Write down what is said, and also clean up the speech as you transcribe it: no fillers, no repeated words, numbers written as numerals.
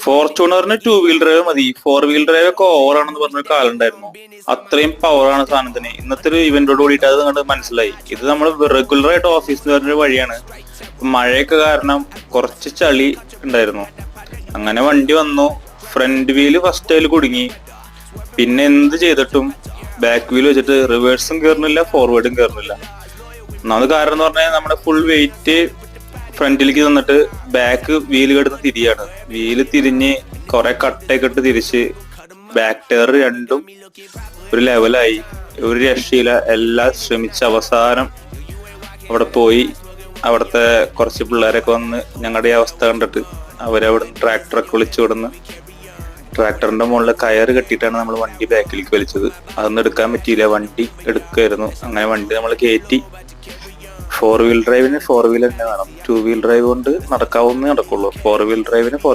ഫോർച്യൂണറിന് 2 wheel drive മതി, 4 wheel drive ഒക്കെ ഓവറാണെന്ന് പറഞ്ഞൊരു കാലം ഉണ്ടായിരുന്നു. അത്രയും പവറാണ് സാധനത്തിന്. ഇന്നത്തെ ഒരു ഇവന്റോട് കൂടിയിട്ട് അത് കണ്ട് മനസ്സിലായി. ഇത് നമ്മൾ റെഗുലർ ആയിട്ട് ഓഫീസിൽ വരുന്ന വഴിയാണ്. മഴയൊക്കെ കാരണം കുറച്ച് ചളി ഉണ്ടായിരുന്നു. അങ്ങനെ വണ്ടി വന്നു. ഫ്രണ്ട് വീല് ഫസ്റ്റ് അതിൽ കുടുങ്ങി. പിന്നെ എന്ത് ചെയ്തിട്ടും ബാക്ക് വീൽ വെച്ചിട്ട് റിവേഴ്സും കയറുന്നില്ല, ഫോർവേഡും കയറുന്നില്ല. ഒന്നാമത് കാരണം എന്ന് പറഞ്ഞാൽ നമ്മുടെ ഫുൾ വെയിറ്റ് ഫ്രണ്ടിലേക്ക് തന്നിട്ട് ബാക്ക് വീല് കിടന്ന് തിരിയാണ്. വീല് തിരിഞ്ഞ് കുറെ കട്ടയൊക്കെ ഇട്ട് തിരിച്ച് ബാക്ക് ടയർ രണ്ടും ഒരു ലെവലായി. ഒരു രക്ഷയില്ല. എല്ലാം ശ്രമിച്ച് അവസാനം അവിടെ പോയി. അവിടുത്തെ കുറച്ച് പിള്ളേരൊക്കെ വന്ന് ഞങ്ങളുടെ ഈ അവസ്ഥ കണ്ടിട്ട് അവരവിടെ ട്രാക്ടറൊക്കെ വിളിച്ചു കൊടുന്ന് ട്രാക്ടറിന്റെ മുകളിൽ കയറ് കെട്ടിയിട്ടാണ് നമ്മൾ വണ്ടി ബാക്കിലേക്ക് വലിച്ചത്. അതൊന്നും എടുക്കാൻ പറ്റിയില്ല, വണ്ടി എടുക്കുമായിരുന്നു. അങ്ങനെ വണ്ടി നമ്മൾ കയറ്റി. 4 വീൽ ഡ്രൈവിന് 4 വീൽ തന്നെ വേണം. 2 വീൽ ഡ്രൈവ് കൊണ്ട് നടക്കാവുന്നേ നടക്കുള്ളൂ. 4 വീൽ ഡ്രൈവിന്